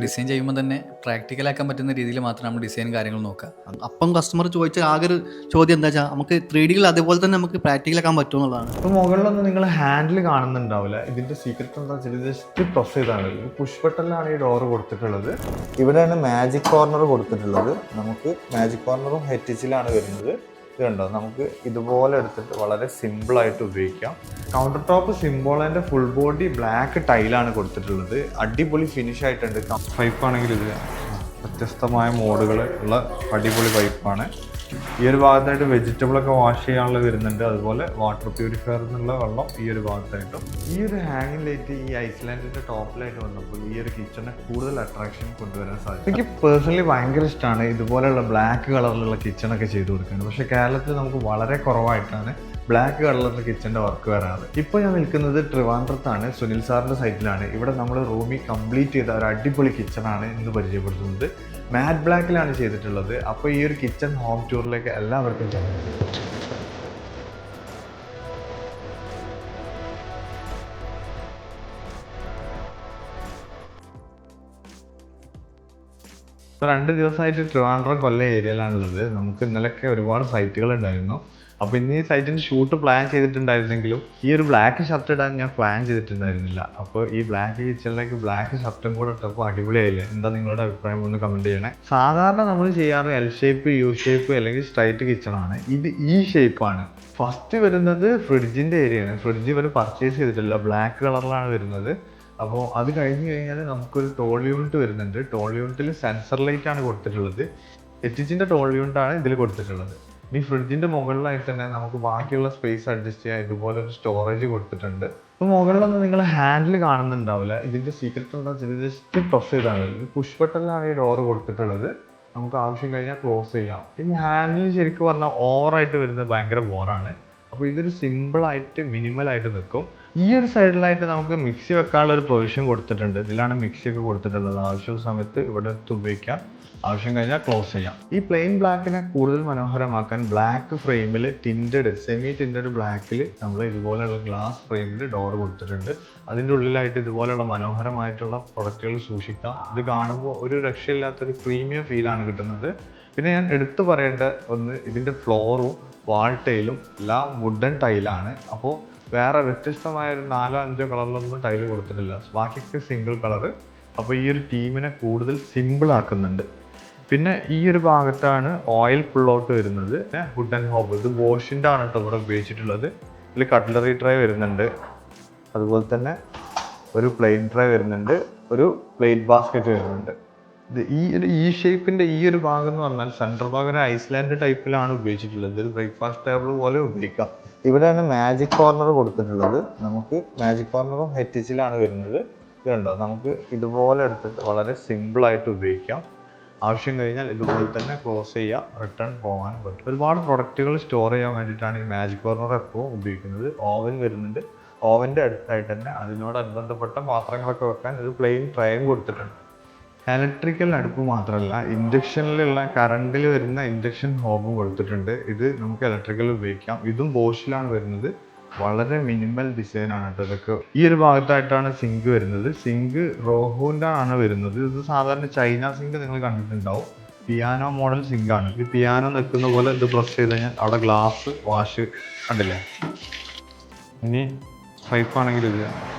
Design ചെയ്യുമ്പോൾ തന്നെ പ്രാക്ടിക്കലാക്കാൻ പറ്റുന്ന രീതിയിൽ മാത്രം നമ്മൾ ഡിസൈൻ കാര്യങ്ങൾ നോക്കുക. അപ്പം കസ്റ്റമർ ചോദിച്ച ആകെ ഒരു ചോദ്യം എന്താ വെച്ചാൽ നമുക്ക് 3Dയിൽ അതേപോലെ തന്നെ നമുക്ക് പ്രാക്ടിക്കലാക്കാൻ പറ്റുമോ എന്നുള്ളതാണ്. ഇപ്പോൾ മുകളിലൊന്നും നിങ്ങൾ ഹാൻഡിൽ കാണുന്നുണ്ടാവില്ല. ഇതിൻ്റെ സീക്രട്ട് എന്താ വെച്ചാൽ ജസ്റ്റ് പ്രസ് ചെയ്താണ്. ഇത് പുഷ് ബട്ടണിലാണ് ഈ ഡോറ് കൊടുത്തിട്ടുള്ളത്. ഇവിടെയാണ് മാജിക് കോർണർ കൊടുത്തിട്ടുള്ളത്. നമുക്ക് മാജിക് കോർണറും ഹെറ്റിച്ചിലാണ് വരുന്നത്. ഇതുണ്ടോ, നമുക്ക് ഇതുപോലെ എടുത്തിട്ട് വളരെ സിമ്പിളായിട്ട് ഉപയോഗിക്കാം. കൗണ്ടർ ടോപ്പ് സിംബോളിൻ്റെ ഫുൾ ബോഡി ബ്ലാക്ക് ടൈലാണ് കൊടുത്തിട്ടുള്ളത്. അടിപൊളി ഫിനിഷ് ആയിട്ടുണ്ട്. പൈപ്പാണെങ്കിൽ ഇത് വ്യത്യസ്തമായ മോഡുകൾ ഉള്ള അടിപൊളി പൈപ്പാണ്. ഈ ഒരു ഭാഗത്തായിട്ട് വെജിറ്റബിളൊക്കെ വാഷ് ചെയ്യാനുള്ള വരുന്നുണ്ട്. അതുപോലെ വാട്ടർ പ്യൂരിഫയർ എന്നുള്ള വെള്ളം ഈ ഒരു ഭാഗത്തായിട്ടും. ഈ ഒരു ഹാങ്ങിങ് ലൈറ്റ് ഈ ഐസ്ലാൻഡിൻ്റെ ടോപ്പിലായിട്ട് വന്നപ്പോൾ ഈ ഒരു കിച്ചണിനെ കൂടുതൽ അട്രാക്ഷൻ കൊണ്ടുവരാൻ സാധിക്കും. എനിക്ക് പേഴ്സണലി ഭയങ്കര ഇഷ്ടമാണ് ഇതുപോലെയുള്ള ബ്ലാക്ക് കളറിലുള്ള കിച്ചണൊക്കെ ചെയ്ത് കൊടുക്കുന്നത്. പക്ഷേ കേരളത്തിൽ നമുക്ക് വളരെ കുറവായിട്ടാണ് ബ്ലാക്ക് കളറിലുള്ള കിച്ചൻ്റെ വർക്ക് വരാറ്. ഇപ്പോൾ ഞാൻ നിൽക്കുന്നത് ട്രിവാൻഡ്രത്താണ്, സുനിൽ സാറിൻ്റെ സൈറ്റിലാണ്. ഇവിടെ നമ്മൾ റൂമിൽ കംപ്ലീറ്റ് ചെയ്ത ഒരു അടിപൊളി കിച്ചണാണ് ഇന്ന് പരിചയപ്പെടുത്തുന്നത്. മാറ്റ് ബ്ലാക്കിലാണ് ചെയ്തിട്ടുള്ളത്. അപ്പോൾ ഈ ഒരു കിച്ചൺ ഹോം ടൂറിലേക്ക് എല്ലാവർക്കും ചെയ്യാം. ഇപ്പോൾ 2 ദിവസമായിട്ട് ട്രിവാൻഡ്രം കൊല്ലം ഏരിയയിലാണുള്ളത്. നമുക്ക് ഇന്നലെയൊക്കെ ഒരുപാട് സൈറ്റുകൾ ഉണ്ടായിരുന്നു. അപ്പോൾ ഇന്ന് ഈ സൈറ്റിൻ്റെ ഷൂട്ട് പ്ലാൻ ചെയ്തിട്ടുണ്ടായിരുന്നെങ്കിലും ഈ ഒരു ബ്ലാക്ക് ഷർട്ട് ഇടാൻ ഞാൻ പ്ലാൻ ചെയ്തിട്ടുണ്ടായിരുന്നില്ല. അപ്പോൾ ഈ ബ്ലാക്ക് കിച്ചണിലേക്ക് ബ്ലാക്ക് ഷർട്ടും കൂടെ ഇട്ടപ്പോൾ അടിപൊളിയായില്ലേ? എന്താ നിങ്ങളുടെ അഭിപ്രായം ഒന്ന് കമൻറ്റ് ചെയ്യണേ. സാധാരണ നമ്മൾ ചെയ്യാറ് എൽ ഷേപ്പ്, യു ഷേപ്പ് അല്ലെങ്കിൽ സ്ട്രൈറ്റ് കിച്ചണാണ്. ഇത് ഈ ഷേപ്പാണ്. ഫസ്റ്റ് വരുന്നത് ഫ്രിഡ്ജിൻ്റെ ഏരിയയാണ്. ഫ്രിഡ്ജ് ഇവർ പർച്ചേസ് ചെയ്തിട്ടില്ല, ബ്ലാക്ക് കളറിലാണ് വരുന്നത്. അപ്പോൾ അത് കഴിഞ്ഞ് കഴിഞ്ഞാൽ നമുക്കൊരു ടോൾ യൂണിറ്റ് വരുന്നുണ്ട്. ടോൾ യൂണിറ്റിൽ സെൻസർ ലൈറ്റാണ് കൊടുത്തിട്ടുള്ളത്. എറ്റിച്ചിൻ്റെ ടോൾ യൂണിറ്റാണ് ഇതിൽ കൊടുത്തിട്ടുള്ളത്. ഈ ഫ്രിഡ്ജിൻ്റെ മുകളിലായിട്ട് തന്നെ നമുക്ക് ബാക്കിയുള്ള സ്പേസ് അഡ്ജസ്റ്റ് ചെയ്യാൻ ഇതുപോലെ ഒരു സ്റ്റോറേജ് കൊടുത്തിട്ടുണ്ട്. ഇപ്പോൾ മുകളിലൊന്നും നിങ്ങൾ ഹാൻഡിൽ കാണുന്നുണ്ടാവില്ല. ഇതിൻ്റെ സീക്രട്ട് എന്താ വെച്ചാൽ ജസ്റ്റ് പ്രസ് ചെയ്താണ്. ഇത് പുഷ് ബട്ടണിലാണ് ഈ ഡോറ് കൊടുത്തിട്ടുള്ളത്. നമുക്ക് ആവശ്യം കഴിഞ്ഞാൽ ക്ലോസ് ചെയ്യാം. ഈ ഹാൻഡിൽ ശരിക്കും പറഞ്ഞാൽ ഓവറായിട്ട് വരുന്നത് ഭയങ്കര ബോറാണ്. അപ്പോൾ ഇതൊരു സിമ്പിളായിട്ട് മിനിമലായിട്ട് നിൽക്കും. ഈ ഒരു സൈഡിലായിട്ട് നമുക്ക് മിക്സി വെക്കാനുള്ള ഒരു പ്രൊവിഷൻ കൊടുത്തിട്ടുണ്ട്. ഇതിലാണ് മിക്സിയൊക്കെ കൊടുത്തിട്ടുള്ളത്. ആവശ്യമുള്ള സമയത്ത് ഇവിടെ എടുത്ത് ഉപയോഗിക്കാം, ആവശ്യം കഴിഞ്ഞാൽ ക്ലോസ് ചെയ്യാം. ഈ പ്ലെയിൻ ബ്ലാക്കിനെ കൂടുതൽ മനോഹരമാക്കാൻ ബ്ലാക്ക് ഫ്രെയിമിൽ സെമി ടിൻറ്റഡ് ബ്ലാക്കിൽ നമ്മൾ ഇതുപോലെയുള്ള ഗ്ലാസ് ഫ്രെയിമിൽ ഡോർ കൊടുത്തിട്ടുണ്ട്. അതിൻ്റെ ഉള്ളിലായിട്ട് ഇതുപോലെയുള്ള മനോഹരമായിട്ടുള്ള പ്രൊഡക്റ്റുകൾ സൂക്ഷിക്കാം. ഇത് കാണുമ്പോൾ ഒരു രക്ഷയില്ലാത്തൊരു പ്രീമിയം ഫീലാണ് കിട്ടുന്നത്. പിന്നെ ഞാൻ എടുത്തു പറയേണ്ട ഒന്ന്, ഇതിൻ്റെ ഫ്ലോറും വാൾ ടൈലും എല്ലാം വുഡൻ ടൈലാണ്. അപ്പോൾ വേറെ വ്യത്യസ്തമായ ഒരു 4-5 കളറിലൊന്നും ടൈല് കൊടുത്തിട്ടില്ല. ബാക്കിയൊക്കെ സിംഗിൾ കളറ്. അപ്പോൾ ഈ ഒരു ടീമിനെ കൂടുതൽ സിമ്പിൾ ആക്കുന്നുണ്ട്. പിന്നെ ഈ ഒരു ഭാഗത്താണ് ഓയിൽ പുൾ ഔട്ട് വരുന്നത്. വുഡൻ ഹോബ്, ഇത് ബോഷിൻ്റെ ആണ് കേട്ടോ ഇവിടെ ഉപയോഗിച്ചിട്ടുള്ളത്. ഇതിൽ കട്ട്ലറി ട്രേ വരുന്നുണ്ട്. അതുപോലെ തന്നെ ഒരു പ്ലെയിൻ ട്രേ വരുന്നുണ്ട്, ഒരു പ്ലേറ്റ് ബാസ്ക്കറ്റ് വരുന്നുണ്ട്. ഇത് ഈ ഷേപ്പിൻ്റെ ഈ ഒരു ഭാഗം എന്ന് പറഞ്ഞാൽ സെൻട്രൽ ഭാഗം ഒരു ഐസ്ലാൻഡ് ടൈപ്പിലാണ് ഉപയോഗിച്ചിട്ടുള്ളത്. ഒരു ബ്രേക്ക്ഫാസ്റ്റ് ടേബിൾ പോലെ ഉപയോഗിക്കാം. ഇവിടെയാണ് മാജിക് കോർണർ കൊടുത്തിട്ടുള്ളത്. നമുക്ക് മാജിക് കോർണറും ഹെറ്റിച്ചിലാണ് വരുന്നത്. ഇതുണ്ടോ, നമുക്ക് ഇതുപോലെ എടുത്തിട്ട് വളരെ സിമ്പിളായിട്ട് ഉപയോഗിക്കാം. ആവശ്യം കഴിഞ്ഞാൽ ഇതുപോലെ തന്നെ ക്ലോസ് ചെയ്യാം, റിട്ടേൺ പോകാൻ പറ്റും. ഒരുപാട് പ്രൊഡക്റ്റുകൾ സ്റ്റോർ ചെയ്യാൻ വേണ്ടിയിട്ടാണ് ഈ മാജിക് കോർണർ എപ്പോൾ ഉപയോഗിക്കുന്നത്. ഓവൻ വരുന്നുണ്ട്. ഓവൻ്റെ അടുത്തായിട്ട് തന്നെ അതിനോടനുബന്ധപ്പെട്ട പാത്രങ്ങളൊക്കെ വെക്കാൻ ഒരു പ്ലെയിൻ ട്രേയും കൊടുത്തിട്ടുണ്ട്. ഇലക്ട്രിക്കൽ അടുപ്പ് മാത്രമല്ല, ഇൻഡക്ഷനിലുള്ള കറണ്ടിൽ വരുന്ന ഇൻഡക്ഷൻ ഹോബും കൊടുത്തിട്ടുണ്ട്. ഇത് നമുക്ക് ഇലക്ട്രിക്കൽ ഉപയോഗിക്കാം. ഇതും ബോഷിലാണ് വരുന്നത്. വളരെ മിനിമൽ ഡിസൈനാണ് കേട്ടോ ഇതൊക്കെ. ഈ ഒരു ഭാഗത്തായിട്ടാണ് സിങ്ക് വരുന്നത്. സിങ്ക് റോഹുവിൻ്റെ ആണ് വരുന്നത്. ഇത് സാധാരണ ചൈന സിങ്ക് നിങ്ങൾ കണ്ടിട്ടുണ്ടാവും. പിയാനോ മോഡൽ സിങ്കാണ്. ഈ പിയാനോ നിൽക്കുന്ന പോലെ ഇത് പ്രസ് ചെയ്ത് കഴിഞ്ഞാൽ അവിടെ ഗ്ലാസ് വാഷ് കണ്ടില്ലേ. ഇനി പൈപ്പാണെങ്കിൽ ഇത്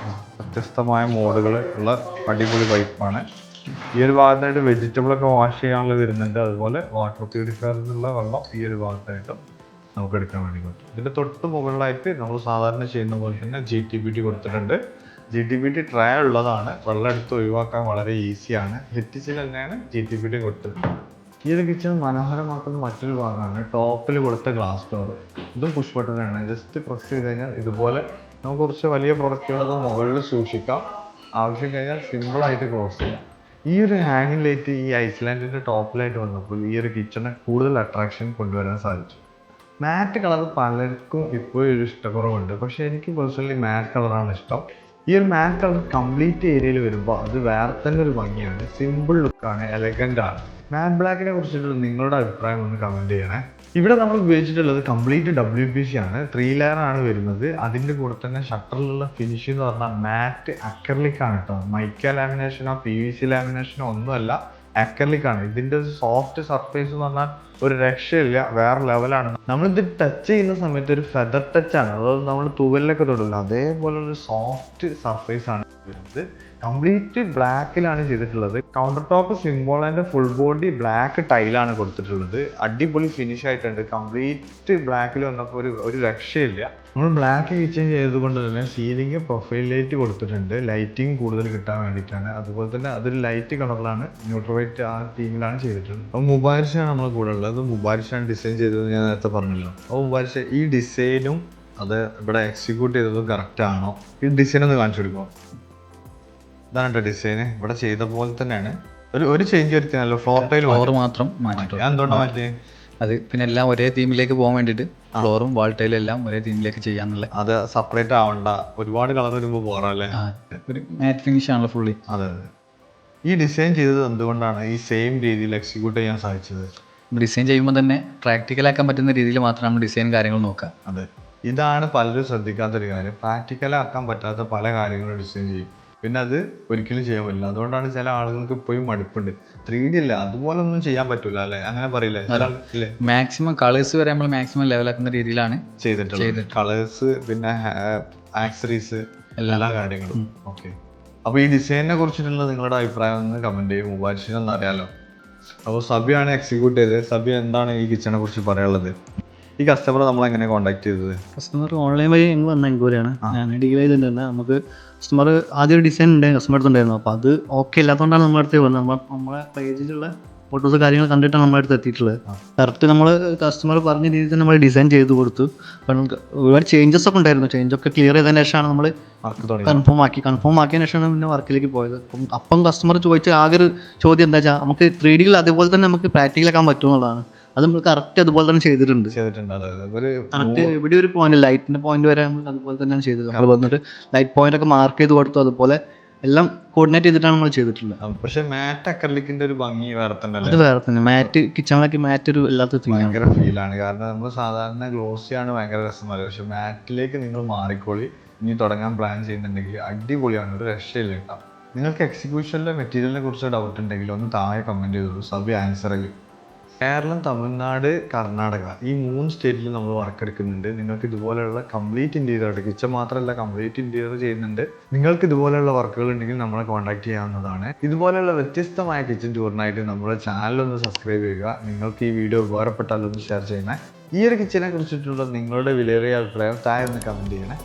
വ്യത്യസ്തമായ മോഡുകൾ ഉള്ള അടിപൊളി പൈപ്പാണ്. ഈ ഒരു ഭാഗത്തായിട്ട് വെജിറ്റബിളൊക്കെ വാഷ് ചെയ്യാനുള്ള വരുന്നുണ്ട്. അതുപോലെ വാട്ടർ പ്യൂരിഫയർ എന്നുള്ള വെള്ളം ഈ ഒരു ഭാഗത്തായിട്ടും നമുക്ക് എടുക്കാൻ വേണ്ടി പറ്റും. ഇതിൻ്റെ തൊട്ട് മുകളിലായിട്ട് നമ്മൾ സാധാരണ ചെയ്യുന്ന പോലെ തന്നെ GTPT കൊടുത്തിട്ടുണ്ട്. GTPT ട്രേ ഉള്ളതാണ്. വെള്ളം എടുത്ത് ഒഴിവാക്കാൻ വളരെ ഈസിയാണ്. ഹെറ്റിച്ചിൽ തന്നെയാണ് GTPT കൊടുത്തിട്ടുള്ളത്. ഈ ഒരു കിച്ചൺ മനോഹരമാക്കുന്ന മറ്റൊരു ഭാഗമാണ് ടോപ്പിൽ കൊടുത്ത ഗ്ലാസ് ഡോർ. ഇതും പുഷ് ബട്ടനാണ്. ജസ്റ്റ് പ്രസ് ചെയ്ത് കഴിഞ്ഞാൽ ഇതുപോലെ നമുക്ക് കുറച്ച് വലിയ പ്രൊഡക്റ്റുകളൊക്കെ മുകളിൽ സൂക്ഷിക്കാം. ആവശ്യം കഴിഞ്ഞാൽ സിമ്പിളായിട്ട് ക്ലോസ് ചെയ്യാം. ഈ ഒരു ഹാങ്ങിങ് ലൈറ്റ് ഈ ഐസ്ലാൻഡിൻ്റെ ടോപ്പിലായിട്ട് വന്നപ്പോൾ ഈ ഒരു കിച്ചണിനെ കൂടുതൽ അട്രാക്ഷൻ കൊണ്ടുവരാൻ സാധിച്ചു. മാറ്റ് കളർ പലർക്കും ഇപ്പോഴും ഒരു ഇഷ്ടക്കുറവുണ്ട്. പക്ഷേ എനിക്ക് പേഴ്സണലി മാറ്റ് കളറാണ് ഇഷ്ടം. ഈ ഒരു മാറ്റ് കളർ കംപ്ലീറ്റ് ഏരിയയിൽ വരുമ്പോൾ അത് വേറെ തന്നെ ഒരു ഭംഗിയാണ്. സിമ്പിൾ ലുക്കാണ്, എലഗൻ്റ് ആണ്. മാറ്റ് ബ്ലാക്കിനെ കുറിച്ചിട്ടുള്ള നിങ്ങളുടെ അഭിപ്രായം ഒന്ന് കമൻറ്റ് ചെയ്യണേ. ഇവിടെ നമ്മൾ ഉപയോഗിച്ചിട്ടുള്ളത് കംപ്ലീറ്റ് WPC ആണ്, 3 ലെയർ ആണ് വരുന്നത്. അതിൻ്റെ കൂടെ തന്നെ ഷട്ടറിലുള്ള ഫിനിഷ് എന്ന് പറഞ്ഞാൽ മാറ്റ് അക്രലിക് ആണ് കേട്ടോ. മൈക്ക ലാമിനേഷനോ PVC ലാമിനേഷനോ ഒന്നുമല്ല, അക്രലിക് ആണ്. ഇതിൻ്റെ ഒരു സോഫ്റ്റ് സർഫേസ് എന്ന് പറഞ്ഞാൽ ഒരു രക്ഷയില്ല, വേറെ ലെവലാണ്. നമ്മളിത് ടച്ച് ചെയ്യുന്ന സമയത്ത് ഒരു ഫെദർ ടച്ച് ആണ്, അതായത് നമ്മൾ തൂവലിലൊക്കെ തൊടില്ല അതേപോലൊരു സോഫ്റ്റ് സർഫേസ് ആണ് വരുന്നത്. കംപ്ലീറ്റ് ബ്ലാക്കിലാണ് ചെയ്തിട്ടുള്ളത്. Counter top symbol and full body black ടൈലാണ് കൊടുത്തിട്ടുള്ളത്. അടിപൊളി ഫിനിഷ് ആയിട്ടുണ്ട്. കംപ്ലീറ്റ് ബ്ലാക്കിൽ വന്നപ്പോൾ ഒരു രക്ഷയില്ല. നമ്മൾ ബ്ലാക്ക് കിച്ചൺ ചെയ്തുകൊണ്ട് തന്നെ സീലിംഗ് പ്രൊഫൈൽ ലൈറ്റ് കൊടുത്തിട്ടുണ്ട്, ലൈറ്റിംഗ് കൂടുതൽ കിട്ടാൻ വേണ്ടിയിട്ടാണ്. അതുപോലെ തന്നെ അതൊരു ലൈറ്റ് കളറിലാണ്, ന്യൂട്രൽ വൈറ്റ് ആ തീമിലാണ് ചെയ്തിട്ടുള്ളത്. അപ്പോൾ മുബാരിഷാണ് നമ്മളെ കൂടെ ഉള്ളത്. മുബാരിഷാണ് ഡിസൈൻ ചെയ്തത്, ഞാൻ നേരത്തെ പറഞ്ഞല്ലോ. അപ്പോൾ മുബാരിഷ ഈ ഡിസൈനും അത് ഇവിടെ എക്സിക്യൂട്ട് ചെയ്തതും കറക്റ്റ് ആണോ? ഈ ഡിസൈൻ ഒന്ന് കാണിച്ചു കൊടുക്കുമോ? ഇതാണ് കേട്ടോ ഡിസൈന്. ഇവിടെ ചെയ്ത പോലെ തന്നെയാണ്. ഒരു ചേഞ്ച് വരുത്തിയാണല്ലോ, ഫ്ലോർ മാത്രം മാറ്റിട്ടു. എന്തുകൊണ്ടാണ് മാറ്റിയത്? അത് പിന്നെ എല്ലാം ഒരേ തീമിലേക്ക് പോകാൻ വേണ്ടിയിട്ട് ഫ്ലോറും വാൾ ടൈലും എല്ലാം ഒരേ തീമിലേക്ക് ചെയ്യാന്നുള്ള. അത് സെപ്പറേറ്റ് ആവണ്ട, ഒരുപാട് കളർ വരുമ്പോൾ പോകാറല്ലേ. ഒരു മാറ്റ് ഫിനിഷ് ആണല്ലോ ഫുള്ളി. അതെ. ഈ ഡിസൈൻ ചെയ്തത് എന്തുകൊണ്ടാണ് ഈ സെയിം രീതിയിൽ എക്സിക്യൂട്ട് ചെയ്യാൻ സാധിച്ചത്? ഡിസൈൻ ചെയ്യുമ്പോൾ തന്നെ പ്രാക്ടിക്കലാക്കാൻ പറ്റുന്ന രീതിയിൽ മാത്രം നമ്മൾ ഡിസൈൻ കാര്യങ്ങൾ നോക്കുക. അതെ, ഇതാണ് പലരും ശ്രദ്ധിക്കാത്തൊരു കാര്യം. പ്രാക്ടിക്കലാക്കാൻ പറ്റാത്ത പല കാര്യങ്ങളും ഡിസൈൻ ചെയ്യും, പിന്നെ അത് ഒരിക്കലും ചെയ്യാൻ പറ്റില്ല. അതുകൊണ്ടാണ് ചില ആളുകൾക്ക് ഇപ്പോഴും മടുപ്പുണ്ട്. 3D അല്ല, അതുപോലെ ഒന്നും ചെയ്യാൻ പറ്റൂല അല്ലേ, അങ്ങനെ പറയില്ലേ? മാക്സിമം കളേഴ്സ് വരെ നമ്മൾ മാക്സിമം ലെവലാക്കുന്ന രീതിയിലാണ് ചെയ്തിട്ടുള്ളത്. കളേഴ്സ് പിന്നെ ആക്സറീസ് എല്ലാ കാര്യങ്ങളും. ഓക്കെ, അപ്പോൾ ഈ ഡിസൈനിനെ കുറിച്ചിട്ടുള്ള നിങ്ങളുടെ അഭിപ്രായം ഒന്ന് കമൻറ്റ് ചെയ്യും. മുബാരിഷിനൊന്നും അറിയാലോ. അപ്പോൾ സബിയാണ് എക്സിക്യൂട്ട് ചെയ്തത്. സബി, എന്താണ് ഈ കിച്ചണിനെ കുറിച്ച് പറയാനുള്ളത്? ഈ കസ്റ്റമർ നമ്മൾ എങ്ങനെ കോൺടാക്ട് ചെയ്തത്? കസ്റ്റമർ ഓൺലൈൻ വഴി ഞങ്ങൾ വന്ന എൻക്വയറിയാണ്. ഞാൻ ഡീൽ ചെയ്തിട്ടുണ്ട്. നമുക്ക് കസ്റ്റമർ ആദ്യം ഒരു ഡിസൈൻ ഉണ്ടായിരുന്നു, കസ്റ്റമർ അടുത്തുണ്ടായിരുന്നു. അപ്പോൾ അത് ഓക്കെ ഇല്ലാത്തതുകൊണ്ടാണ് നമ്മുടെ അടുത്ത് വന്നത്. നമ്മളെ പേജിലുള്ള ഫോട്ടോസ് കാര്യങ്ങൾ കണ്ടിട്ടാണ് നമ്മുടെ അടുത്ത് എത്തിയിട്ടുള്ളത്. കറക്റ്റ് നമ്മൾ കസ്റ്റമർ പറഞ്ഞ രീതിയിൽ നമ്മൾ ഡിസൈൻ ചെയ്ത് കൊടുത്തു. കാരണം ഒരുപാട് ചേഞ്ചസ് ഒക്കെ ഉണ്ടായിരുന്നു. ചേഞ്ചൊക്കെ ക്ലിയർ ചെയ്തതിന് ശേഷമാണ് നമ്മൾ കൺഫേം ആക്കിയതിന് ശേഷമാണ് പിന്നെ വർക്കിലേക്ക് പോയത്. അപ്പം കസ്റ്റമർ ചോദിച്ച ആകെ ഒരു ചോദ്യം എന്താ വെച്ചാൽ നമുക്ക് 3D അതേപോലെ തന്നെ നമുക്ക് പ്രാക്ടിക്കലാക്കാൻ പറ്റുമെന്നുള്ളതാണ്. അത് നമ്മൾ കറക്റ്റ് അതുപോലെ തന്നെ ചെയ്തിട്ടുണ്ട്. കറക്റ്റ് ഇവിടെ ഒരു പോയിന്റ്, ലൈറ്റിന്റെ പോയിന്റ് വരെ നമ്മൾ അതുപോലെ തന്നെയാണ് ചെയ്തത്. നമ്മൾ വന്നിട്ട് ലൈറ്റ് പോയിന്റ് ഒക്കെ മാർക്ക് ചെയ്ത് കൊടുത്തു, അതുപോലെ എല്ലാം കോർഡിനേറ്റ് ചെയ്തിട്ടാണ് നമ്മൾ ചെയ്തിട്ടുള്ളത്. പക്ഷേ മാറ്റ് അക്രലിക്കിന്റെ ഒരു ഭംഗി വേറെ തന്നെ. അത് വേറെ തന്നെ. മാറ്റ് കിച്ചണിലേക്ക് മാറ്റ് ഒരു എല്ലാത്ത ഭയങ്കര ഫീലാണ്. കാരണം നമ്മൾ സാധാരണ ഗ്ലോസിയാണ് ഭയങ്കര രസമല്ല, പക്ഷെ മാറ്റിലേക്ക് നിങ്ങൾ മാറിക്കോളി. ഇനി തുടങ്ങാൻ പ്ലാൻ ചെയ്യുന്നുണ്ടെങ്കിൽ അടിപൊളിയാണ്, ഒരു രക്ഷയില്ല കേട്ടോ. നിങ്ങൾക്ക് എക്സിക്യൂഷനിലെ മെറ്റീരിയലിനെ കുറിച്ച് ഡൗട്ട് ഉണ്ടെങ്കിൽ ഒന്ന് താഴെ കമൻറ്റ് ചെയ്തോളൂ, സബി ആൻസർ ചെയ്യും. കേരളം, തമിഴ്നാട്, കർണാടക ഈ 3 സ്റ്റേറ്റിൽ നമ്മൾ വർക്ക് എടുക്കുന്നുണ്ട്. നിങ്ങൾക്ക് ഇതുപോലെയുള്ള കംപ്ലീറ്റ് ഇൻറ്റീരിയർ, കിച്ചൺ മാത്രമല്ല കംപ്ലീറ്റ് ഇൻറ്റീരിയർ ചെയ്യുന്നുണ്ട്. നിങ്ങൾക്ക് ഇതുപോലെയുള്ള വർക്കുകൾ ഉണ്ടെങ്കിൽ നമ്മളെ കോൺടാക്ട് ചെയ്യാവുന്നതാണ്. ഇതുപോലെയുള്ള വ്യത്യസ്തമായ കിച്ചൺ ടൂറിനായിട്ട് നമ്മുടെ ചാനലൊന്ന് സബ്സ്ക്രൈബ് ചെയ്യുക. നിങ്ങൾക്ക് ഈ വീഡിയോ ഉപകാരപ്പെട്ടാൽ ഒന്ന് ഷെയർ ചെയ്യണേ. ഈ ഒരു കിച്ചനെ കുറിച്ചിട്ടുള്ള നിങ്ങളുടെ വിലയേറിയ അഭിപ്രായം താഴെ ഒന്ന് കമൻറ്റ് ചെയ്യണേ.